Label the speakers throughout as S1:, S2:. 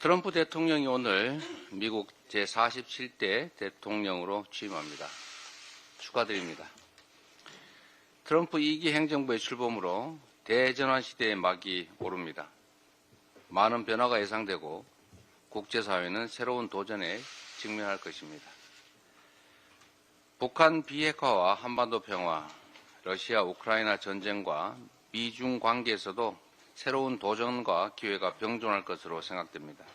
S1: 트럼프 대통령이 오늘 미국 제47대 대통령으로 취임합니다. 축하드립니다. 트럼프 2기 행정부의 출범으로 대전환 시대의 막이 오릅니다. 많은 변화가 예상되고 국제사회는 새로운 도전에 직면할 것입니다. 북한 비핵화와 한반도 평화, 러시아 우크라이나 전쟁과 미중 관계에서도 새로운 도전과 기회가 병존할 것으로 생각됩니다.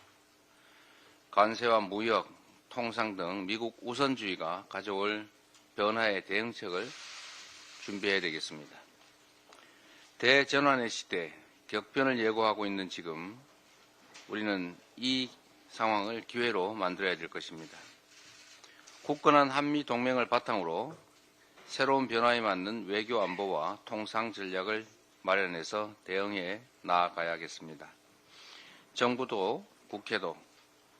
S1: 관세와 무역, 통상 등 미국 우선주의가 가져올 변화의 대응책을 준비해야 되겠습니다. 대전환의 시대, 격변을 예고하고 있는 지금 우리는 이 상황을 기회로 만들어야 될 것입니다. 굳건한 한미 동맹을 바탕으로 새로운 변화에 맞는 외교 안보와 통상 전략을 마련해서 대응해 나아가야겠습니다. 정부도 국회도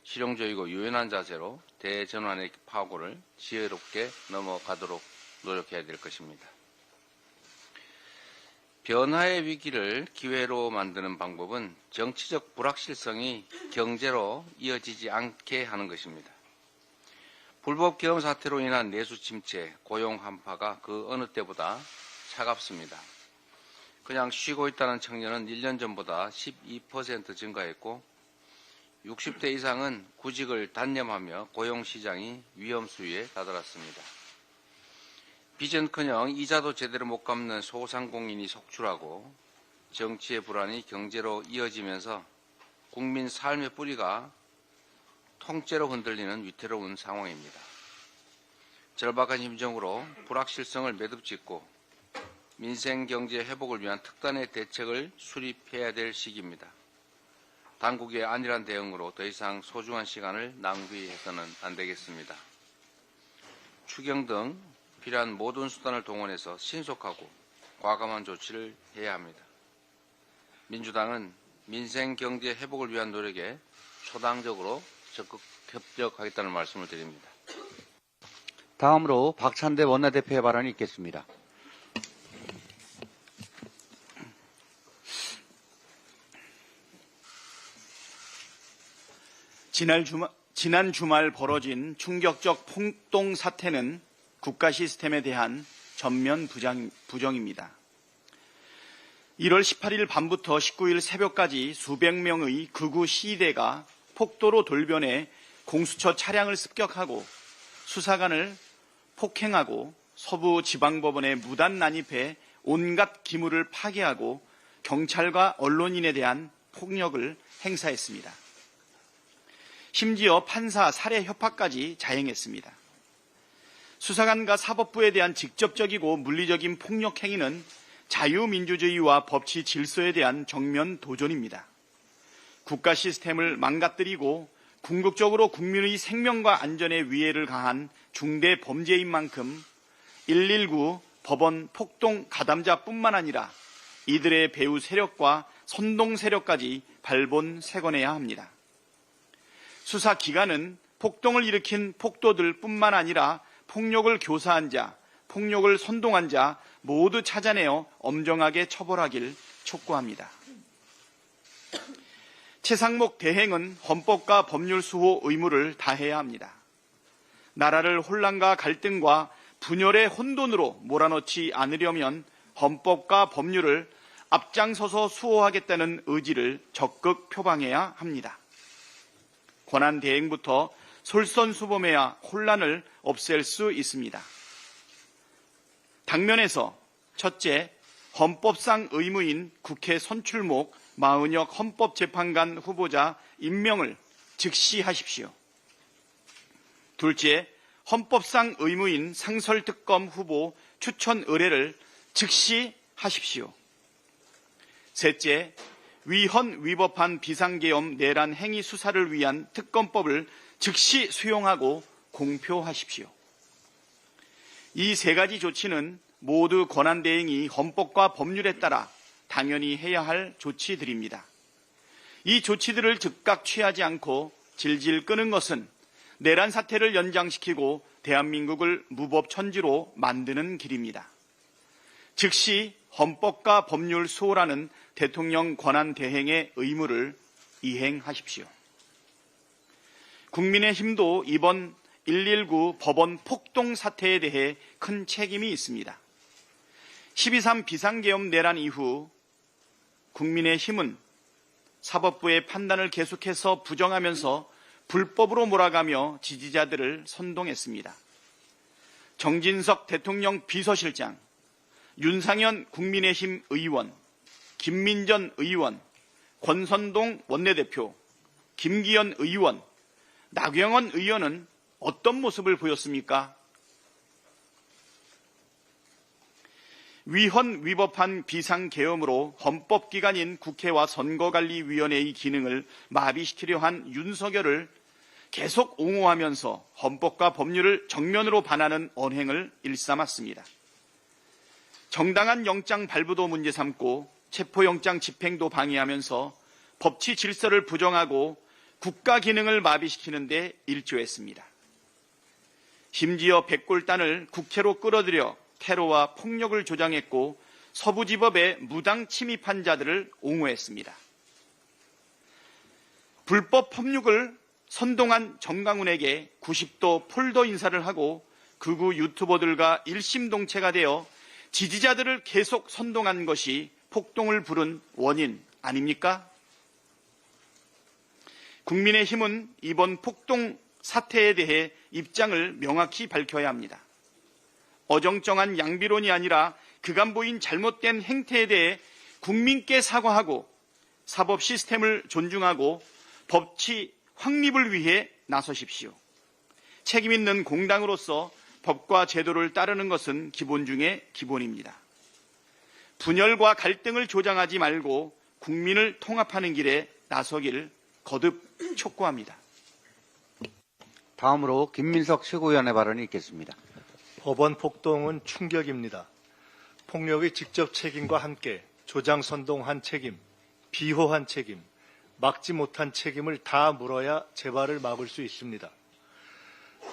S1: 실용적이고 유연한 자세로 대전환의 파고를 지혜롭게 넘어가도록 노력해야 될 것입니다. 변화의 위기를 기회로 만드는 방법은 정치적 불확실성이 경제로 이어지지 않게 하는 것입니다. 불법 계엄 사태로 인한 내수 침체, 고용 한파가 그 어느 때보다 차갑습니다. 그냥 쉬고 있다는 청년은 1년 전보다 12% 증가했고 60대 이상은 구직을 단념하며 고용시장이 위험수위에 다다랐습니다. 빚은커녕 이자도 제대로 못 갚는 소상공인이 속출하고 정치의 불안이 경제로 이어지면서 국민 삶의 뿌리가 통째로 흔들리는 위태로운 상황입니다. 절박한 심정으로 불확실성을 매듭짓고 민생 경제 회복을 위한 특단의 대책을 수립해야 될 시기입니다. 당국의 안일한 대응으로 더 이상 소중한 시간을 낭비해서는 안 되겠습니다. 추경 등 필요한 모든 수단을 동원해서 신속하고 과감한 조치를 해야 합니다. 민주당은 민생 경제 회복을 위한 노력에 초당적으로 적극 협력하겠다는 말씀을 드립니다.
S2: 다음으로 박찬대 원내대표의 발언이 있겠습니다.
S3: 지난 주말 벌어진 충격적 폭동 사태는 국가 시스템에 대한 전면 부정입니다. 1월 18일 밤부터 19일 새벽까지 수백 명의 극우 시위대가 폭도로 돌변해 공수처 차량을 습격하고 수사관을 폭행하고 서부지방법원에 무단 난입해 온갖 기물을 파괴하고 경찰과 언론인에 대한 폭력을 행사했습니다. 심지어 판사 살해 협박까지 자행했습니다. 수사관과 사법부에 대한 직접적이고 물리적인 폭력 행위는 자유민주주의와 법치 질서에 대한 정면 도전입니다. 국가 시스템을 망가뜨리고 궁극적으로 국민의 생명과 안전에 위해를 가한 중대 범죄인 만큼 119 법원 폭동 가담자뿐만 아니라 이들의 배후 세력과 선동 세력까지 발본색원해야 합니다. 수사기관은 폭동을 일으킨 폭도들뿐만 아니라 폭력을 교사한 자, 폭력을 선동한 자 모두 찾아내어 엄정하게 처벌하길 촉구합니다. 최상목 대행은 헌법과 법률 수호 의무를 다해야 합니다. 나라를 혼란과 갈등과 분열의 혼돈으로 몰아넣지 않으려면 헌법과 법률을 앞장서서 수호하겠다는 의지를 적극 표방해야 합니다. 권한 대행부터 솔선수범해야 혼란을 없앨 수 있습니다. 당면에서 첫째, 헌법상 의무인 국회 선출목 마은혁 헌법재판관 후보자 임명을 즉시 하십시오. 둘째, 헌법상 의무인 상설특검 후보 추천 의뢰를 즉시 하십시오. 셋째, 위헌 위법한 비상계엄 내란 행위 수사를 위한 특검법을 즉시 수용하고 공표하십시오. 이 세 가지 조치는 모두 권한대행이 헌법과 법률에 따라 당연히 해야 할 조치들입니다. 이 조치들을 즉각 취하지 않고 질질 끄는 것은 내란 사태를 연장시키고 대한민국을 무법천지로 만드는 길입니다. 즉시 헌법과 법률 수호라는 대통령 권한 대행의 의무를 이행하십시오. 국민의힘도 이번 119 법원 폭동 사태에 대해 큰 책임이 있습니다. 12.3 비상계엄 내란 이후 국민의힘은 사법부의 판단을 계속해서 부정하면서 불법으로 몰아가며 지지자들을 선동했습니다. 정진석 대통령 비서실장, 윤상현 국민의힘 의원, 김민전 의원, 권선동 원내대표, 김기현 의원, 나경원 의원은 어떤 모습을 보였습니까? 위헌 위법한 비상계엄으로 헌법기관인 국회와 선거관리위원회의 기능을 마비시키려 한 윤석열을 계속 옹호하면서 헌법과 법률을 정면으로 반하는 언행을 일삼았습니다. 정당한 영장 발부도 문제 삼고 체포영장 집행도 방해하면서 법치 질서를 부정하고 국가 기능을 마비시키는 데 일조했습니다. 심지어 백골단을 국회로 끌어들여 테러와 폭력을 조장했고 서부지법에 무당 침입한 자들을 옹호했습니다. 불법 폭력을 선동한 정강훈에게 90도 폴더 인사를 하고 극우 유튜버들과 일심동체가 되어 지지자들을 계속 선동한 것이 폭동을 부른 원인 아닙니까? 국민의힘은 이번 폭동 사태에 대해 입장을 명확히 밝혀야 합니다. 어정쩡한 양비론이 아니라 그간 보인 잘못된 행태에 대해 국민께 사과하고 사법 시스템을 존중하고 법치 확립을 위해 나서십시오. 책임 있는 공당으로서 법과 제도를 따르는 것은 기본 중에 기본입니다. 분열과 갈등을 조장하지 말고 국민을 통합하는 길에 나서길 거듭 촉구합니다.
S2: 다음으로 김민석 최고위원의 발언이 있겠습니다.
S4: 법원 폭동은 충격입니다. 폭력의 직접 책임과 함께 조장 선동한 책임, 비호한 책임, 막지 못한 책임을 다 물어야 재발을 막을 수 있습니다.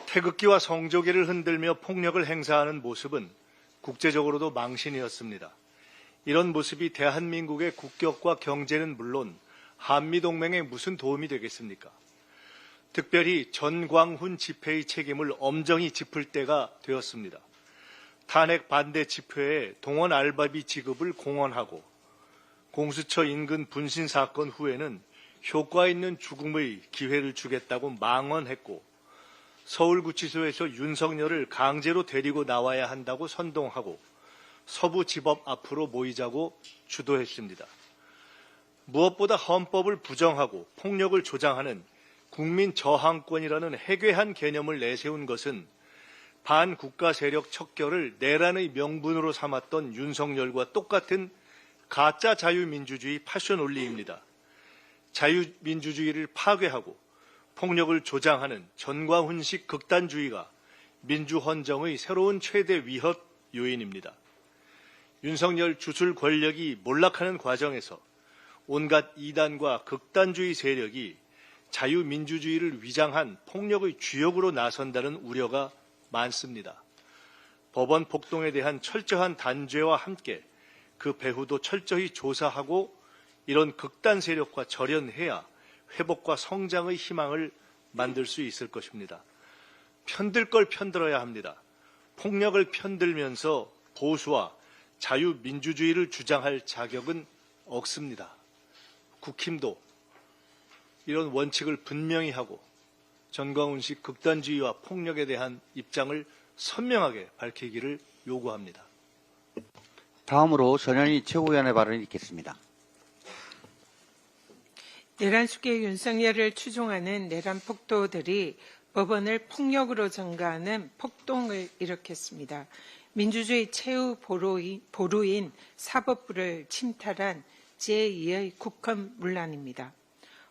S4: 태극기와 성조기를 흔들며 폭력을 행사하는 모습은 국제적으로도 망신이었습니다. 이런 모습이 대한민국의 국격과 경제는 물론 한미동맹에 무슨 도움이 되겠습니까? 특별히 전광훈 집회의 책임을 엄정히 짚을 때가 되었습니다. 탄핵 반대 집회에 동원 알바비 지급을 공언하고 공수처 인근 분신 사건 후에는 효과 있는 죽음의 기회를 주겠다고 망언했고 서울구치소에서 윤석열을 강제로 데리고 나와야 한다고 선동하고 서부지법 앞으로 모이자고 주도했습니다. 무엇보다 헌법을 부정하고 폭력을 조장하는 국민 저항권이라는 해괴한 개념을 내세운 것은 반국가 세력 척결을 내란의 명분으로 삼았던 윤석열과 똑같은 가짜 자유민주주의 파쇼 논리입니다. 자유민주주의를 파괴하고 폭력을 조장하는 전광훈식 극단주의가 민주헌정의 새로운 최대 위협 요인입니다. 윤석열 주술 권력이 몰락하는 과정에서 온갖 이단과 극단주의 세력이 자유민주주의를 위장한 폭력의 주역으로 나선다는 우려가 많습니다. 법원 폭동에 대한 철저한 단죄와 함께 그 배후도 철저히 조사하고 이런 극단 세력과 절연해야 회복과 성장의 희망을 만들 수 있을 것입니다. 편들 걸 편들어야 합니다. 폭력을 편들면서 보수와 자유민주주의를 주장할 자격은 없습니다. 국힘도 이런 원칙을 분명히 하고 전광훈식 극단주의와 폭력에 대한 입장을 선명하게 밝히기를 요구합니다.
S2: 다음으로 전현희 최고위원의 발언이 있겠습니다.
S5: 내란 수계 윤석열을 추종하는 내란 폭도들이 법원을 폭력으로 전가하는 폭동을 일으켰습니다. 민주주의 최후 보루인 사법부를 침탈한 제2의 국헌문란입니다.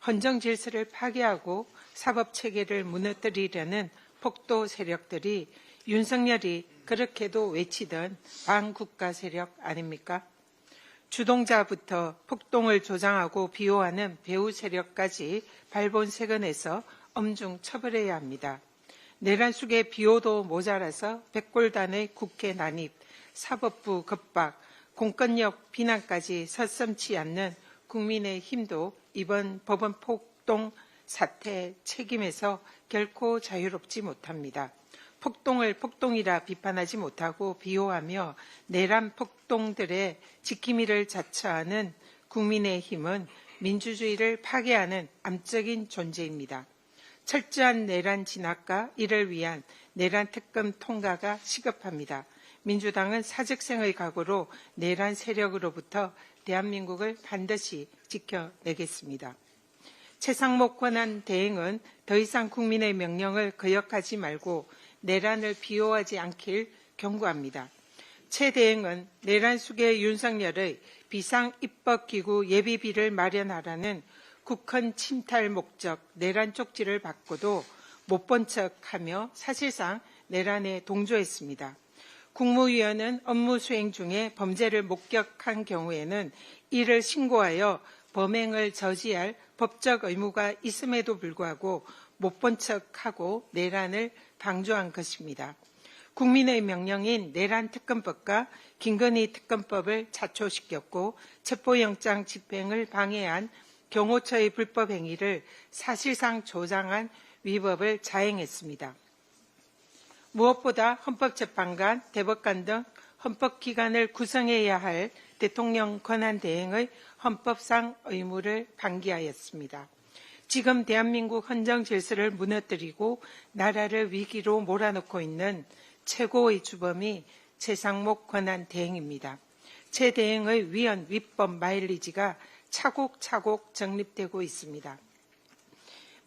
S5: 헌정 질서를 파괴하고 사법 체계를 무너뜨리려는 폭도 세력들이 윤석열이 그렇게도 외치던 반국가 세력 아닙니까? 주동자부터 폭동을 조장하고 비호하는 배후 세력까지 발본색원에서 엄중 처벌해야 합니다. 내란 속의 비호도 모자라서 백골단의 국회 난입, 사법부 겁박, 공권력 비난까지 서슴지 않는 국민의힘도 이번 법원 폭동 사태 책임에서 결코 자유롭지 못합니다. 폭동을 폭동이라 비판하지 못하고 비호하며 내란 폭동들의 지킴이를 자처하는 국민의힘은 민주주의를 파괴하는 암적인 존재입니다. 철저한 내란 진압과 이를 위한 내란 특검 통과가 시급합니다. 민주당은 사직생의 각오로 내란 세력으로부터 대한민국을 반드시 지켜내겠습니다. 최상목 권한 대행은 더 이상 국민의 명령을 거역하지 말고 내란을 비호하지 않길 경고합니다. 최 대행은 내란 수계 윤석열의 비상입법기구 예비비를 마련하라는 국헌 침탈 목적 내란 쪽지를 받고도 못 본 척하며 사실상 내란에 동조했습니다. 국무위원은 업무 수행 중에 범죄를 목격한 경우에는 이를 신고하여 범행을 저지할 법적 의무가 있음에도 불구하고 못 본 척하고 내란을 방조한 것입니다. 국민의 명령인 내란특검법과 김건희 특검법을 자초시켰고 체포영장 집행을 방해한 경호처의 불법 행위를 사실상 조장한 위법을 자행했습니다. 무엇보다 헌법재판관, 대법관 등 헌법기관을 구성해야 할 대통령 권한대행의 헌법상 의무를 방기하였습니다. 지금 대한민국 헌정 질서를 무너뜨리고 나라를 위기로 몰아넣고 있는 최고의 주범이 최상목 권한대행입니다. 최 대행의 위헌, 위법 마일리지가 차곡차곡 정립되고 있습니다.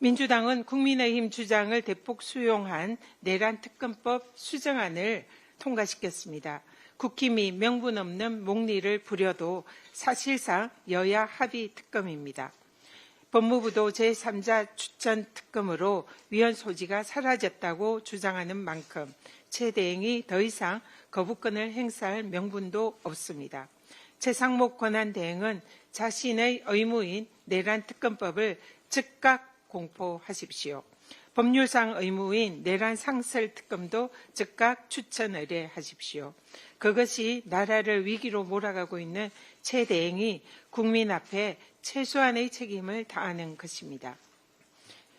S5: 민주당은 국민의힘 주장을 대폭 수용한 내란특검법 수정안을 통과시켰습니다. 국힘이 명분 없는 목리를 부려도 사실상 여야 합의 특검입니다. 법무부도 제3자 추천 특검으로 위헌 소지가 사라졌다고 주장하는 만큼 최 대행이 더 이상 거부권을 행사할 명분도 없습니다. 최상목 권한대행은 자신의 의무인 내란특검법을 즉각 공포하십시오. 법률상 의무인 내란 상설 특검도 즉각 추천 의뢰하십시오. 그것이 나라를 위기로 몰아가고 있는 최 대행이 국민 앞에 최소한의 책임을 다하는 것입니다.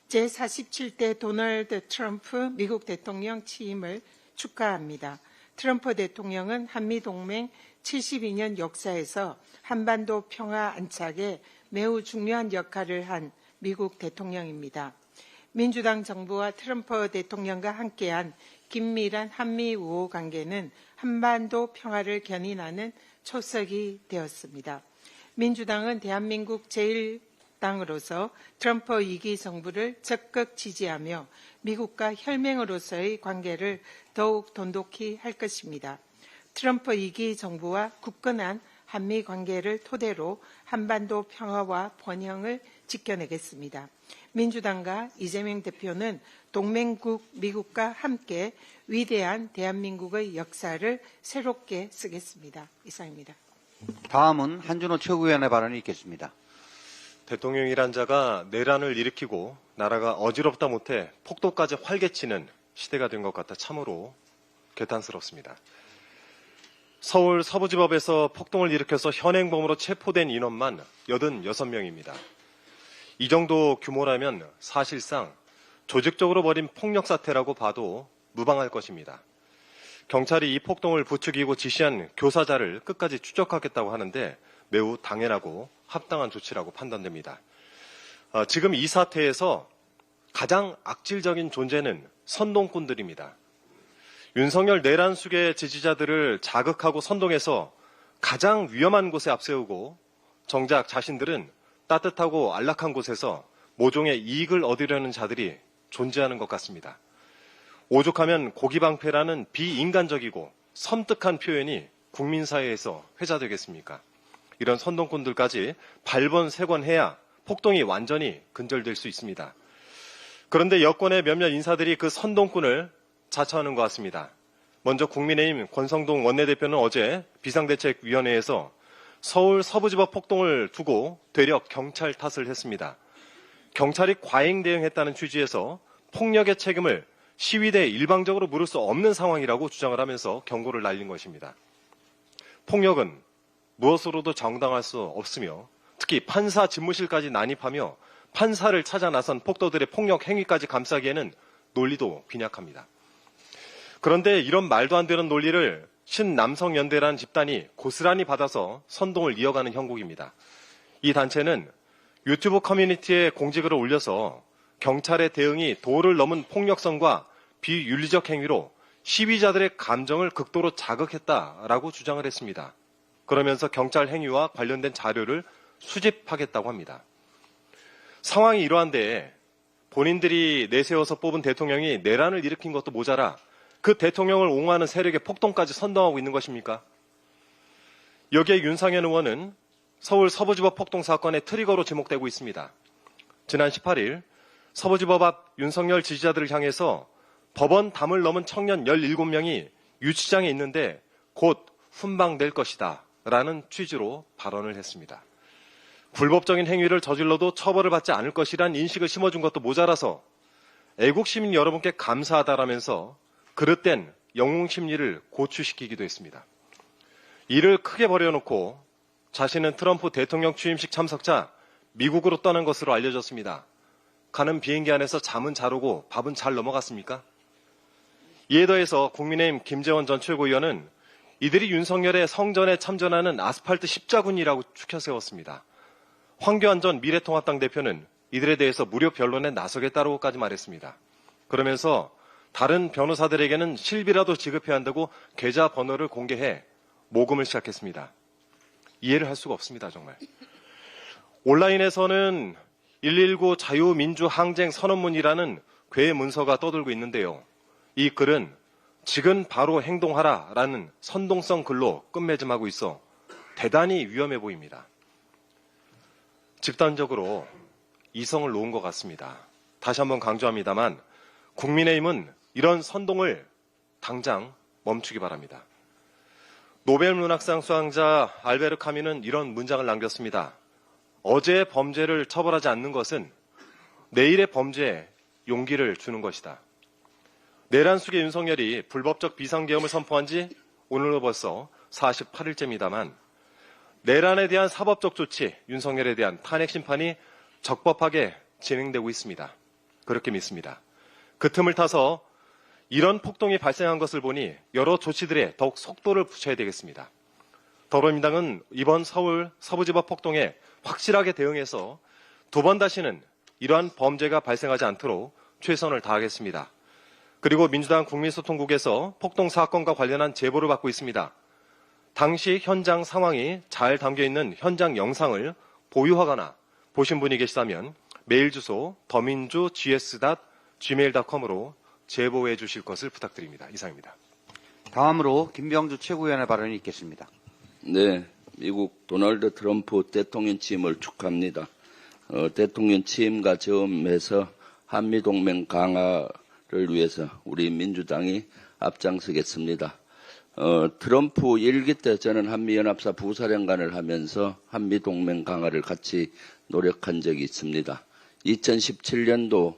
S5: 제47대 도널드 트럼프 미국 대통령 취임을 축하합니다. 트럼프 대통령은 한미동맹 72년 역사에서 한반도 평화 안착에 매우 중요한 역할을 한 미국 대통령입니다. 민주당 정부와 트럼프 대통령과 함께한 긴밀한 한미 우호 관계는 한반도 평화를 견인하는 초석이 되었습니다. 민주당은 대한민국 제1당으로서 트럼프 2기 정부를 적극 지지하며 미국과 혈맹으로서의 관계를 더욱 돈독히 할 것입니다. 트럼프 2기 정부와 굳건한 한미 관계를 토대로 한반도 평화와 번영을 지켜내겠습니다. 민주당과 이재명 대표는 동맹국 미국과 함께 위대한 대한민국의 역사를 새롭게 쓰겠습니다. 이상입니다.
S2: 다음은 한준호 최고위원의 발언이 있겠습니다.
S6: 대통령이란 자가 내란을 일으키고 나라가 어지럽다 못해 폭도까지 활개치는 시대가 된 것 같아 참으로 개탄스럽습니다. 서울 서부지법에서 폭동을 일으켜서 현행범으로 체포된 인원만 86명입니다. 이 정도 규모라면 사실상 조직적으로 벌인 폭력 사태라고 봐도 무방할 것입니다. 경찰이 이 폭동을 부추기고 지시한 교사자를 끝까지 추적하겠다고 하는데 매우 당연하고 합당한 조치라고 판단됩니다. 지금 이 사태에서 가장 악질적인 존재는 선동꾼들입니다. 윤석열 내란 수계 지지자들을 자극하고 선동해서 가장 위험한 곳에 앞세우고 정작 자신들은 따뜻하고 안락한 곳에서 모종의 이익을 얻으려는 자들이 존재하는 것 같습니다. 오죽하면 고기방패라는 비인간적이고 섬뜩한 표현이 국민사회에서 회자되겠습니까? 이런 선동꾼들까지 발본색원해야 폭동이 완전히 근절될 수 있습니다. 그런데 여권의 몇몇 인사들이 그 선동꾼을 자처하는 것 같습니다. 먼저 국민의힘 권성동 원내대표는 어제 비상대책위원회에서 서울 서부지법 폭동을 두고 되려 경찰 탓을 했습니다. 경찰이 과잉 대응했다는 취지에서 폭력의 책임을 시위대에 일방적으로 물을 수 없는 상황이라고 주장을 하면서 경고를 날린 것입니다. 폭력은 무엇으로도 정당할 수 없으며 특히 판사 집무실까지 난입하며 판사를 찾아 나선 폭도들의 폭력 행위까지 감싸기에는 논리도 빈약합니다. 그런데 이런 말도 안 되는 논리를 신남성연대라는 집단이 고스란히 받아서 선동을 이어가는 형국입니다. 이 단체는 유튜브 커뮤니티에 공지글을 올려서 경찰의 대응이 도를 넘은 폭력성과 비윤리적 행위로 시위자들의 감정을 극도로 자극했다라고 주장을 했습니다. 그러면서 경찰 행위와 관련된 자료를 수집하겠다고 합니다. 상황이 이러한데 본인들이 내세워서 뽑은 대통령이 내란을 일으킨 것도 모자라 그 대통령을 옹호하는 세력의 폭동까지 선동하고 있는 것입니까? 여기에 윤상현 의원은 서울 서부지법 폭동 사건의 트리거로 지목되고 있습니다. 지난 18일 서부지법 앞 윤석열 지지자들을 향해서 법원 담을 넘은 청년 17명이 유치장에 있는데 곧 훈방될 것이다 라는 취지로 발언을 했습니다. 불법적인 행위를 저질러도 처벌을 받지 않을 것이란 인식을 심어준 것도 모자라서 애국시민 여러분께 감사하다라면서 그릇된 영웅심리를 고취시키기도 했습니다. 이를 크게 버려놓고 자신은 트럼프 대통령 취임식 참석자 미국으로 떠난 것으로 알려졌습니다. 가는 비행기 안에서 잠은 잘 오고 밥은 잘 넘어갔습니까? 이에 더해서 국민의힘 김재원 전 최고위원은 이들이 윤석열의 성전에 참전하는 아스팔트 십자군이라고 추켜 세웠습니다. 황교안 전 미래통합당 대표는 이들에 대해서 무료 변론에 나서겠다고까지 말했습니다. 그러면서 다른 변호사들에게는 실비라도 지급해야 한다고 계좌 번호를 공개해 모금을 시작했습니다. 이해를 할 수가 없습니다, 정말. 온라인에서는 119 자유민주항쟁 선언문이라는 괴 문서가 떠돌고 있는데요. 이 글은 지금 바로 행동하라라는 선동성 글로 끝맺음하고 있어 대단히 위험해 보입니다. 집단적으로 이성을 놓은 것 같습니다. 다시 한번 강조합니다만 국민의힘은 이런 선동을 당장 멈추기 바랍니다. 노벨 문학상 수상자 알베르 카뮈는 이런 문장을 남겼습니다. 어제의 범죄를 처벌하지 않는 것은 내일의 범죄에 용기를 주는 것이다. 내란 속의 윤석열이 불법적 비상계엄을 선포한 지 오늘로 벌써 48일째입니다만 내란에 대한 사법적 조치, 윤석열에 대한 탄핵 심판이 적법하게 진행되고 있습니다. 그렇게 믿습니다. 그 틈을 타서 이런 폭동이 발생한 것을 보니 여러 조치들에 더욱 속도를 붙여야 되겠습니다. 더불어민주당은 이번 서울 서부지법 폭동에 확실하게 대응해서 두 번 다시는 이러한 범죄가 발생하지 않도록 최선을 다하겠습니다. 그리고 민주당 국민소통국에서 폭동 사건과 관련한 제보를 받고 있습니다. 당시 현장 상황이 잘 담겨있는 현장 영상을 보유하거나 보신 분이 계시다면 메일 주소 더민주.gs.gmail.com으로 제보해 주실 것을 부탁드립니다. 이상입니다.
S2: 다음으로 김병주 최고위원의 발언이 있겠습니다.
S7: 네, 미국 도널드 트럼프 대통령 취임을 축하합니다. 대통령 취임과 즈음해서 한미동맹 강화를 위해서 우리 민주당이 앞장서겠습니다. 트럼프 1기 때 저는 한미연합사 부사령관을 하면서 한미동맹 강화를 같이 노력한 적이 있습니다. 2017년도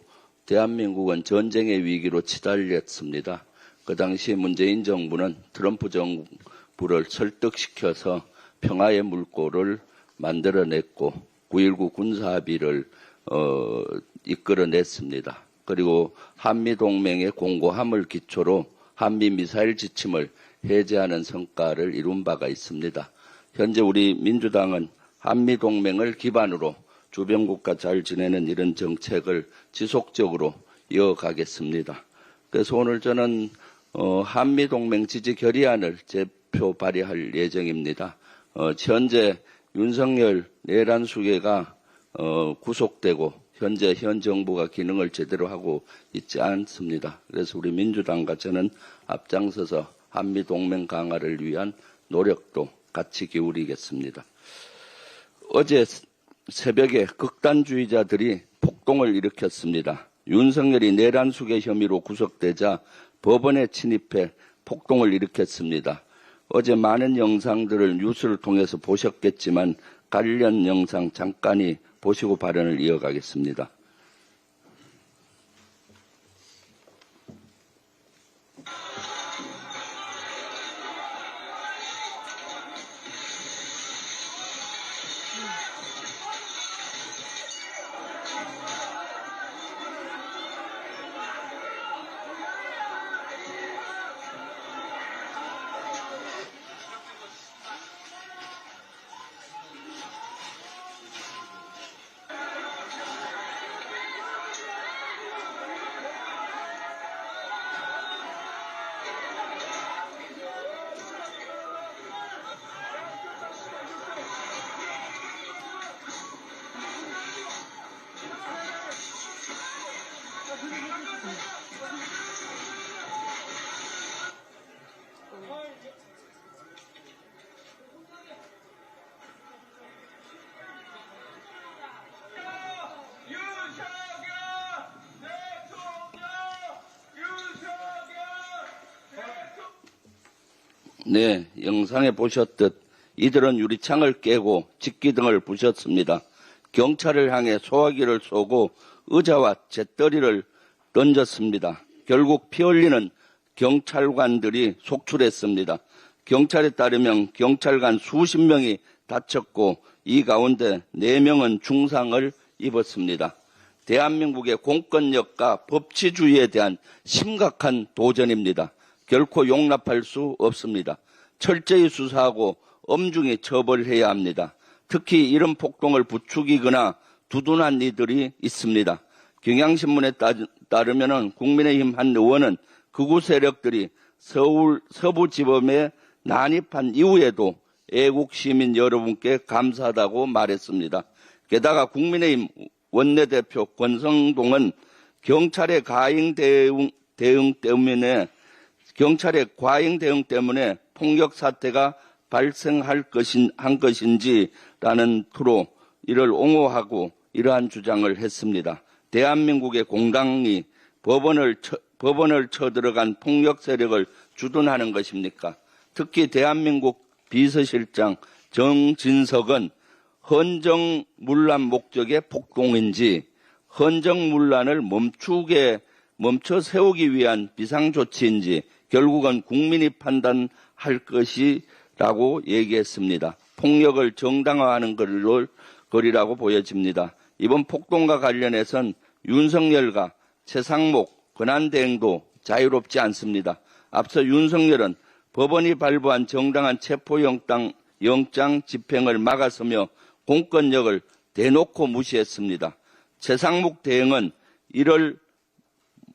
S7: 대한민국은 전쟁의 위기로 치달렸습니다. 그 당시 문재인 정부는 트럼프 정부를 설득시켜서 평화의 물꼬를 만들어냈고 9.19 군사합의를 이끌어냈습니다. 그리고 한미동맹의 공고함을 기초로 한미미사일 지침을 해제하는 성과를 이룬 바가 있습니다. 현재 우리 민주당은 한미동맹을 기반으로 주변국과 잘 지내는 이런 정책을 지속적으로 이어가겠습니다. 그래서 오늘 저는 한미동맹 지지 결의안을 제표 발의할 예정입니다. 현재 윤석열 내란 수괴가 구속되고 현재 현 정부가 기능을 제대로 하고 있지 않습니다. 그래서 우리 민주당과 저는 앞장서서 한미동맹 강화를 위한 노력도 같이 기울이겠습니다. 어제 새벽에 극단주의자들이 폭동을 일으켰습니다. 윤석열이 내란 수괴 혐의로 구속되자 법원에 침입해 폭동을 일으켰습니다. 어제 많은 영상들을 뉴스를 통해서 보셨겠지만 관련 영상 잠깐이 보시고 발언을 이어가겠습니다. 네, 영상에 보셨듯 이들은 유리창을 깨고 집기등을 부셨습니다. 경찰을 향해 소화기를 쏘고 의자와 재떨이를 던졌습니다. 결국 피 흘리는 경찰관들이 속출했습니다. 경찰에 따르면 경찰관 수십 명이 다쳤고 이 가운데 4명은 중상을 입었습니다. 대한민국의 공권력과 법치주의에 대한 심각한 도전입니다. 결코 용납할 수 없습니다. 철저히 수사하고 엄중히 처벌해야 합니다. 특히 이런 폭동을 부추기거나 두둔한 이들이 있습니다. 경향신문에 따르면 국민의힘 한 의원은 극우 세력들이 서울 서부지법에 난입한 이후에도 애국 시민 여러분께 감사하다고 말했습니다. 게다가 국민의힘 원내대표 권성동은 경찰의 과잉 대응 때문에 폭력 사태가 발생한 것인지라는 투로 이를 옹호하고 이러한 주장을 했습니다. 대한민국의 공당이 법원을 쳐들어간 폭력 세력을 주둔하는 것입니까? 특히 대한민국 비서실장 정진석은 헌정문란 목적의 폭동인지 헌정문란을 멈춰 세우기 위한 비상조치인지 결국은 국민이 판단할 것이라고 얘기했습니다. 폭력을 정당화하는 거리라고 보여집니다. 이번 폭동과 관련해선 윤석열과 최상목 권한대행도 자유롭지 않습니다. 앞서 윤석열은 법원이 발부한 정당한 체포영장 집행을 막아서며 공권력을 대놓고 무시했습니다. 최상목 대행은 이를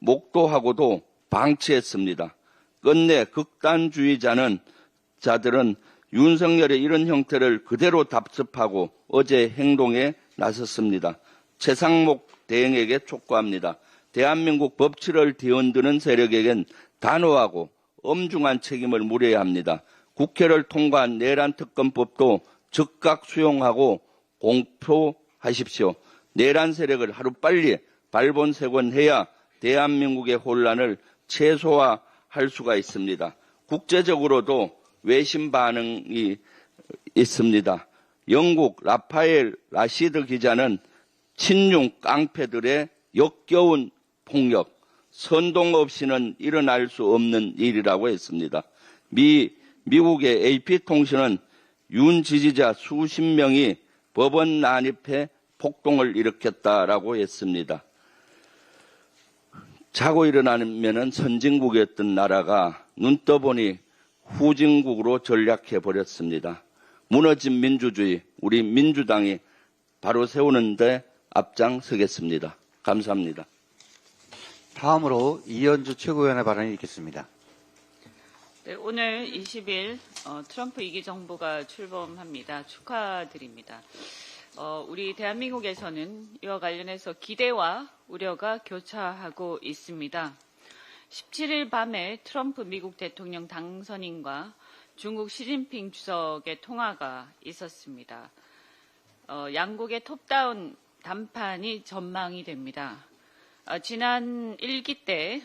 S7: 목도하고도 방치했습니다. 끝내 극단주의자들은 윤석열의 이런 형태를 그대로 답습하고 어제 행동에 나섰습니다. 최상목 대행에게 촉구합니다. 대한민국 법치를 뒤흔드는 세력에겐 단호하고 엄중한 책임을 물어야 합니다. 국회를 통과한 내란 특검법도 즉각 수용하고 공표하십시오. 내란 세력을 하루빨리 발본색원해야 대한민국의 혼란을 최소화할 수가 있습니다. 국제적으로도 외신 반응이 있습니다. 영국 라파엘 라시드 기자는 친중 깡패들의 역겨운 폭력, 선동 없이는 일어날 수 없는 일이라고 했습니다. 미국의 AP통신은 윤 지지자 수십 명이 법원 난입해 폭동을 일으켰다라고 했습니다. 자고 일어나면은 선진국이었던 나라가 눈 떠보니 후진국으로 전락해 버렸습니다. 무너진 민주주의, 우리 민주당이 바로 세우는 데 앞장서겠습니다. 감사합니다.
S2: 다음으로 이현주 최고위원의 발언이 있겠습니다.
S8: 네, 오늘 20일 트럼프 2기 정부가 출범합니다. 축하드립니다. 우리 대한민국에서는 이와 관련해서 기대와 우려가 교차하고 있습니다. 17일 밤에 트럼프 미국 대통령 당선인과 중국 시진핑 주석의 통화가 있었습니다. 양국의 톱다운 담판이 전망이 됩니다. 지난 1기 때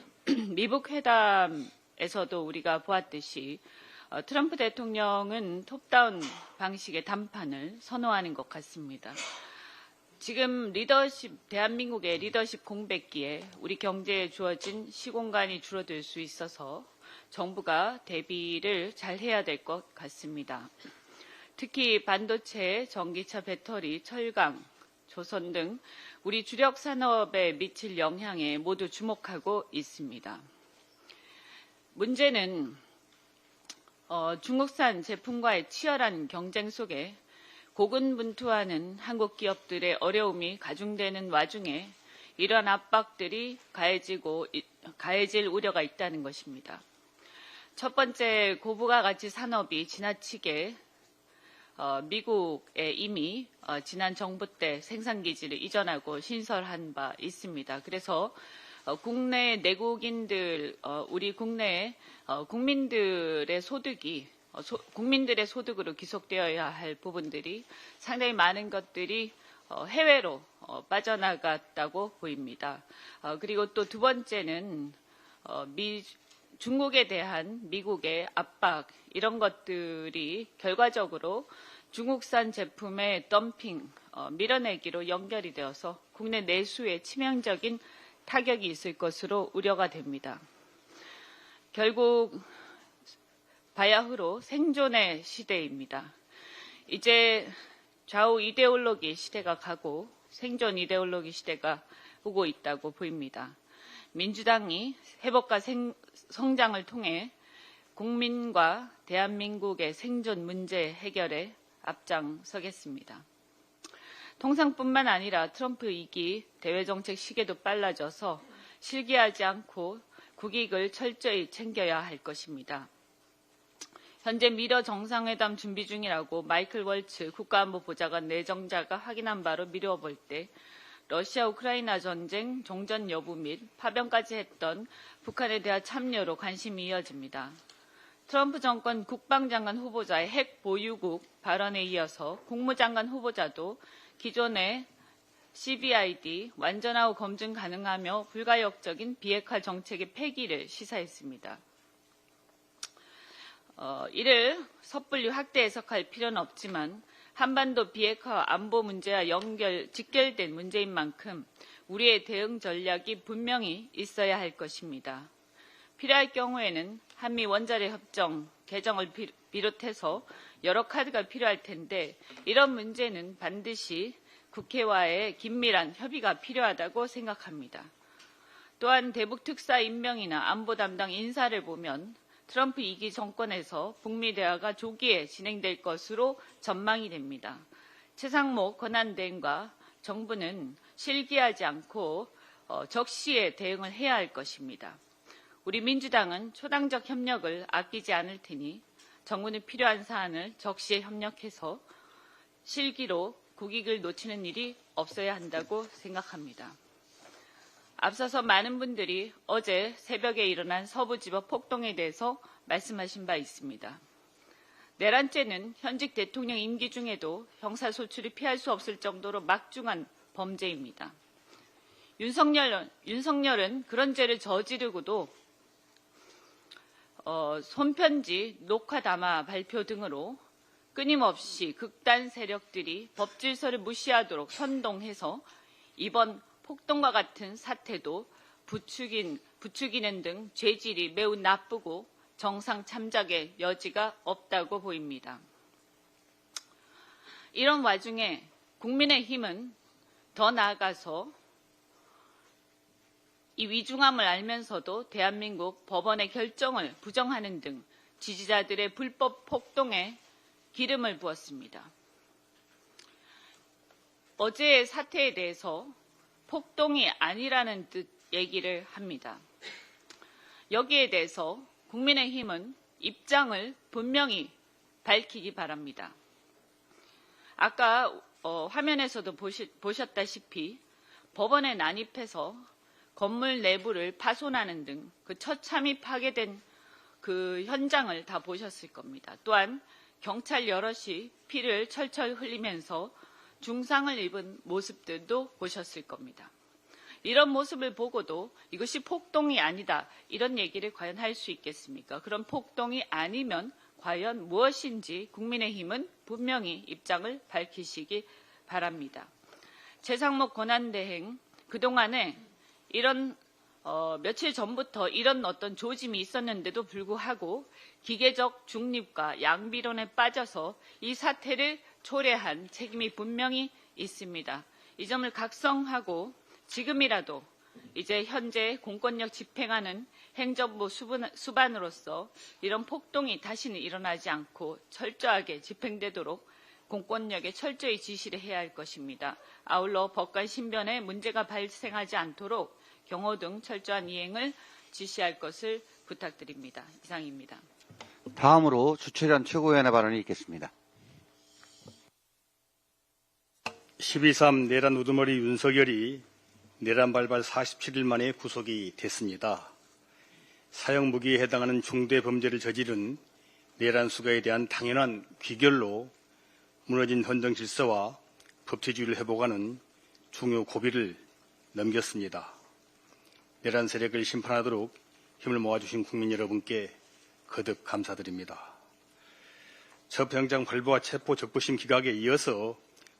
S8: 미북 회담에서도 우리가 보았듯이 트럼프 대통령은 톱다운 방식의 담판을 선호하는 것 같습니다. 지금 대한민국의 리더십 공백기에 우리 경제에 주어진 시공간이 줄어들 수 있어서 정부가 대비를 잘 해야 될 것 같습니다. 특히 반도체, 전기차 배터리, 철강, 조선 등 우리 주력 산업에 미칠 영향에 모두 주목하고 있습니다. 문제는 중국산 제품과의 치열한 경쟁 속에 고군분투하는 한국 기업들의 어려움이 가중되는 와중에 이러한 압박들이 가해질 우려가 있다는 것입니다. 첫 번째, 고부가가치 산업이 지나치게 미국에 이미 지난 정부 때 생산기지를 이전하고 신설한 바 있습니다. 그래서 국내 내국인들, 우리 국내 국민들의 소득으로 기속되어야 할 부분들이 상당히 많은 것들이 해외로 빠져나갔다고 보입니다. 그리고 또 두 번째는 중국에 대한 미국의 압박 이런 것들이 결과적으로 중국산 제품의 덤핑, 밀어내기로 연결이 되어서 국내 내수에 치명적인 타격이 있을 것으로 우려가 됩니다. 결국 바야흐로 생존의 시대입니다. 이제 좌우 이데올로기 시대가 가고 생존 이데올로기 시대가 오고 있다고 보입니다. 민주당이 회복과 성장을 통해 국민과 대한민국의 생존 문제 해결에 앞장서겠습니다. 통상뿐만 아니라 트럼프 2기 대외정책 시계도 빨라져서 실기하지 않고 국익을 철저히 챙겨야 할 것입니다. 현재 미러 정상회담 준비 중이라고 마이클 월츠 국가안보보좌관 내정자가 확인한 바로 미뤄볼 때 러시아 우크라이나 전쟁 종전 여부 및 파병까지 했던 북한에 대한 참여로 관심이 이어집니다. 트럼프 정권 국방장관 후보자의 핵 보유국 발언에 이어서 국무장관 후보자도 기존의 CBID 완전하고 검증 가능하며 불가역적인 비핵화 정책의 폐기를 시사했습니다. 이를 섣불리 확대 해석할 필요는 없지만 한반도 비핵화 안보 문제와 직결된 문제인 만큼 우리의 대응 전략이 분명히 있어야 할 것입니다. 필요할 경우에는 한미 원자력 협정 개정을 비롯해서 여러 카드가 필요할 텐데 이런 문제는 반드시 국회와의 긴밀한 협의가 필요하다고 생각합니다. 또한 대북 특사 임명이나 안보 담당 인사를 보면 트럼프 2기 정권에서 북미 대화가 조기에 진행될 것으로 전망이 됩니다. 최상목 권한대행과 정부는 실기하지 않고 적시에 대응을 해야 할 것입니다. 우리 민주당은 초당적 협력을 아끼지 않을 테니 정부는 필요한 사안을 적시에 협력해서 실기로 국익을 놓치는 일이 없어야 한다고 생각합니다. 앞서서 많은 분들이 어제 새벽에 일어난 서부지법 폭동에 대해서 말씀하신 바 있습니다. 내란죄는 현직 대통령 임기 중에도 형사소출이 피할 수 없을 정도로 막중한 범죄입니다. 윤석열은 그런 죄를 저지르고도 손편지, 녹화 담화 발표 등으로 끊임없이 극단 세력들이 법질서를 무시하도록 선동해서 이번 폭동과 같은 사태도 부추기는 등 죄질이 매우 나쁘고 정상 참작의 여지가 없다고 보입니다. 이런 와중에 국민의힘은 더 나아가서 이 위중함을 알면서도 대한민국 법원의 결정을 부정하는 등 지지자들의 불법 폭동에 기름을 부었습니다. 어제의 사태에 대해서 폭동이 아니라는 뜻 얘기를 합니다. 여기에 대해서 국민의힘은 입장을 분명히 밝히기 바랍니다. 아까 화면에서도 보셨다시피 법원에 난입해서 건물 내부를 파손하는 등 그 처참히 파괴된 그 현장을 다 보셨을 겁니다. 또한 경찰 여럿이 피를 철철 흘리면서 중상을 입은 모습들도 보셨을 겁니다. 이런 모습을 보고도 이것이 폭동이 아니다 이런 얘기를 과연 할 수 있겠습니까? 그런 폭동이 아니면 과연 무엇인지 국민의힘은 분명히 입장을 밝히시기 바랍니다. 최상목 권한대행 그동안에 이런 며칠 전부터 이런 어떤 조짐이 있었는데도 불구하고 기계적 중립과 양비론에 빠져서 이 사태를 초래한 책임이 분명히 있습니다. 이 점을 각성하고 지금이라도 이제 현재 공권력 집행하는 행정부 수반으로서 이런 폭동이 다시는 일어나지 않고 철저하게 집행되도록 공권력에 철저히 지시를 해야 할 것입니다. 아울러 법관 신변에 문제가 발생하지 않도록 경호 등 철저한 이행을 지시할 것을 부탁드립니다. 이상입니다.
S2: 다음으로 주철현 최고위원의 발언이 있겠습니다.
S9: 12.3 내란 우두머리 윤석열이 내란 발발 47일 만에 구속이 됐습니다. 사형무기에 해당하는 중대 범죄를 저지른 내란 수가에 대한 당연한 귀결로 무너진 헌정 질서와 법치주의를 회복하는 중요 고비를 넘겼습니다. 내란 세력을 심판하도록 힘을 모아주신 국민 여러분께 거듭 감사드립니다. 첩영장 발부와 체포 적부심 기각에 이어서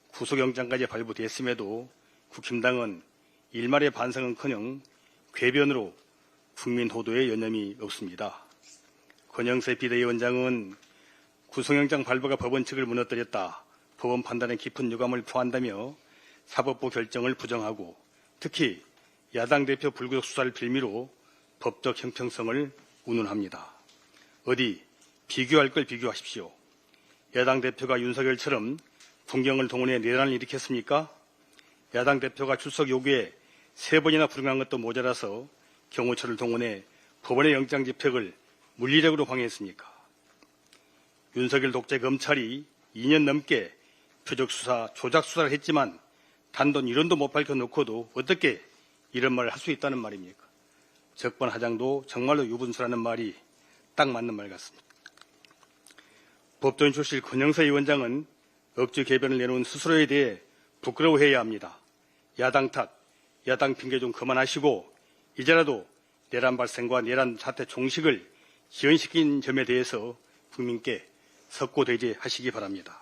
S9: 구속영장까지 발부됐음에도 국힘당은 일말의 반성은커녕 궤변으로 국민 호도에 여념이 없습니다. 권영세 비대위원장은 구속영장 발부가 법원 측을 무너뜨렸다, 법원 판단에 깊은 유감을 표한다며 사법부 결정을 부정하고 특히 야당 대표 불구속 수사를 빌미로 법적 형평성을 운운합니다. 어디 비교할 걸 비교하십시오. 야당 대표가 윤석열처럼 군경을 동원해 내란을 일으켰습니까? 야당 대표가 출석 요구에 3번이나 불응한 것도 모자라서 경호처를 동원해 법원의 영장 집행을 물리력으로 방해했습니까? 윤석열 독재 검찰이 2년 넘게 표적수사, 조작수사를 했지만 단돈 1원도 못 밝혀놓고도 어떻게 이런 말을 할 수 있다는 말입니까? 적반하장도 정말로 유분수라는 말이 딱 맞는 말 같습니다. 법조인 출신 권영세 위원장은 억지 개변을 내놓은 스스로에 대해 부끄러워해야 합니다. 야당 탓, 야당 핑계 좀 그만하시고 이제라도 내란 발생과 내란 사태 종식을 지연시킨 점에 대해서 국민께 석고대죄하시기 바랍니다.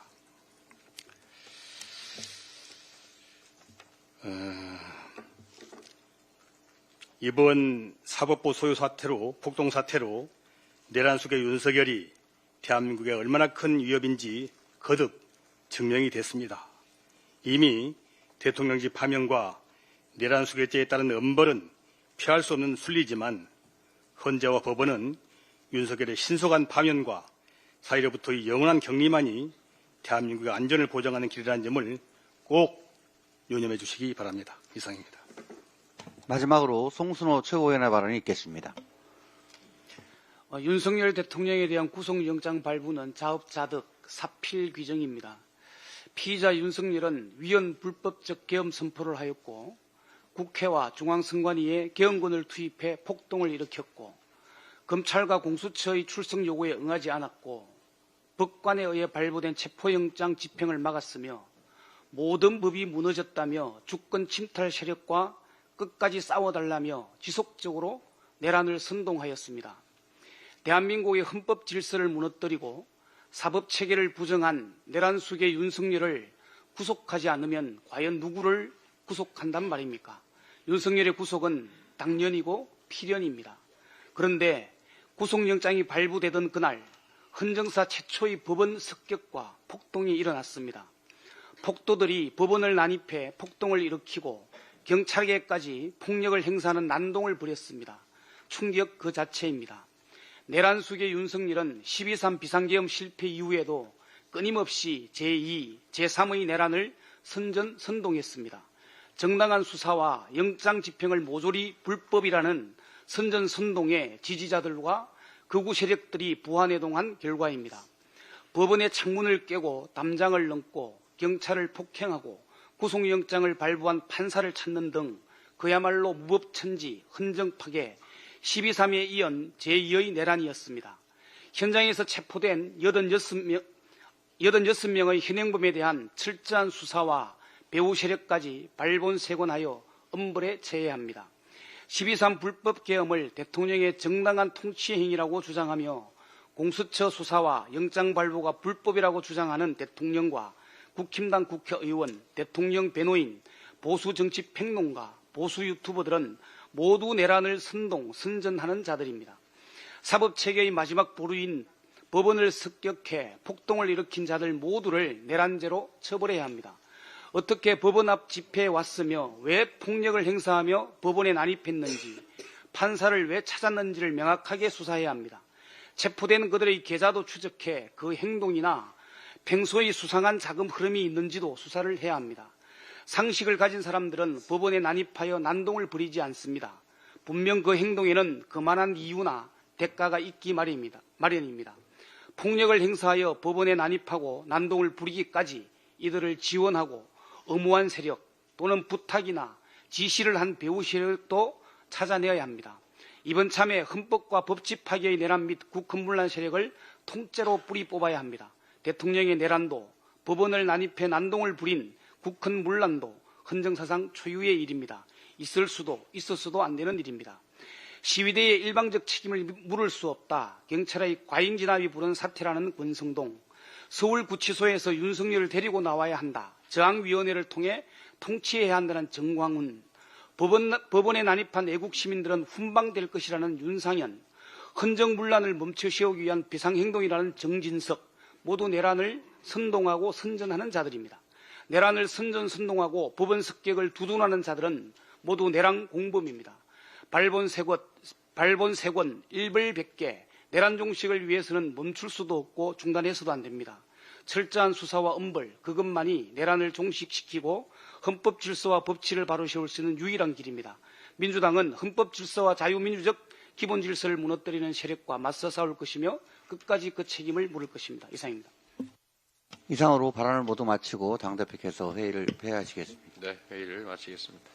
S9: 이번 사법부 소요 사태로, 폭동 사태로 내란 속의 윤석열이 대한민국에 얼마나 큰 위협인지 거듭 증명이 됐습니다. 이미 대통령직 파면과 내란 수괴죄에 따른 엄벌은 피할 수 없는 순리지만 헌재와 법원은 윤석열의 신속한 파면과 사회로부터의 영원한 격리만이 대한민국의 안전을 보장하는 길이라는 점을 꼭 유념해 주시기 바랍니다. 이상입니다.
S2: 마지막으로 송순호 최고위원의 발언이 있겠습니다.
S10: 윤석열 대통령에 대한 구속영장 발부는 자업자득 사필 규정입니다. 피의자 윤석열은 위헌 불법적 계엄 선포를 하였고 국회와 중앙선관위에 계엄군을 투입해 폭동을 일으켰고 검찰과 공수처의 출석 요구에 응하지 않았고 법관에 의해 발부된 체포영장 집행을 막았으며 모든 법이 무너졌다며 주권 침탈 세력과 끝까지 싸워달라며 지속적으로 내란을 선동하였습니다. 대한민국의 헌법 질서를 무너뜨리고 사법체계를 부정한 내란 수괴 윤석열을 구속하지 않으면 과연 누구를 구속한단 말입니까? 윤석열의 구속은 당연이고 필연입니다. 그런데 구속영장이 발부되던 그날 헌정사 최초의 법원 습격과 폭동이 일어났습니다. 폭도들이 법원을 난입해 폭동을 일으키고 경찰에게까지 폭력을 행사하는 난동을 벌였습니다. 충격 그 자체입니다. 내란 수괴 윤석열은 12.3 비상계엄 실패 이후에도 끊임없이 제2, 제3의 내란을 선동했습니다. 정당한 수사와 영장 집행을 모조리 불법이라는 선전선동의 지지자들과 극우 세력들이 부안해동한 결과입니다. 법원의 창문을 깨고 담장을 넘고 경찰을 폭행하고 구속영장을 발부한 판사를 찾는 등 그야말로 무법천지, 헌정파괴, 12.3에 이은 제2의 내란이었습니다. 현장에서 체포된 86명의 현행범에 대한 철저한 수사와 배후 세력까지 발본색원하여 엄벌에 처해야 합니다. 12.3 불법 계엄을 대통령의 정당한 통치 행위라고 주장하며 공수처 수사와 영장 발부가 불법이라고 주장하는 대통령과 국힘당 국회의원, 대통령 변호인, 보수 정치 평론가, 보수 유튜버들은 모두 내란을 선전하는 자들입니다. 사법체계의 마지막 보루인 법원을 습격해 폭동을 일으킨 자들 모두를 내란죄로 처벌해야 합니다. 어떻게 법원 앞 집회에 왔으며 왜 폭력을 행사하며 법원에 난입했는지, 판사를 왜 찾았는지를 명확하게 수사해야 합니다. 체포된 그들의 계좌도 추적해 그 행동이나 평소의 수상한 자금 흐름이 있는지도 수사를 해야 합니다. 상식을 가진 사람들은 법원에 난입하여 난동을 부리지 않습니다. 분명 그 행동에는 그만한 이유나 대가가 있기 마련입니다. 폭력을 행사하여 법원에 난입하고 난동을 부리기까지 이들을 지원하고 엄우한 세력 또는 부탁이나 지시를 한 배후 세력도 찾아내어야 합니다. 이번 참에 헌법과 법치 파괴의 내란 및 국헌문란 세력을 통째로 뿌리 뽑아야 합니다. 대통령의 내란도 법원을 난입해 난동을 부린 국헌문란도 헌정사상 초유의 일입니다. 있을 수도 있었어도 안 되는 일입니다. 시위대의 일방적 책임을 물을 수 없다. 경찰의 과잉 진압이 부른 사태라는 권성동. 서울구치소에서 윤석열을 데리고 나와야 한다. 저항위원회를 통해 통치해야 한다는 정광훈. 법원에 난입한 애국 시민들은 훈방될 것이라는 윤상현. 헌정문란을 멈춰 세우기 위한 비상행동이라는 정진석. 모두 내란을 선동하고 선전하는 자들입니다. 내란을 선동하고 법원 습격을 두둔하는 자들은 모두 내란 공범입니다. 발본세권, 일벌백계, 내란 종식을 위해서는 멈출 수도 없고 중단해서도 안 됩니다. 철저한 수사와 엄벌, 그것만이 내란을 종식시키고 헌법 질서와 법치를 바로 세울 수 있는 유일한 길입니다. 민주당은 헌법 질서와 자유민주적 기본 질서를 무너뜨리는 세력과 맞서 싸울 것이며 끝까지 그 책임을 물을 것입니다. 이상입니다.
S2: 이상으로 발언을 모두 마치고 당대표께서 회의를 폐하시겠습니다.
S1: 네, 회의를 마치겠습니다.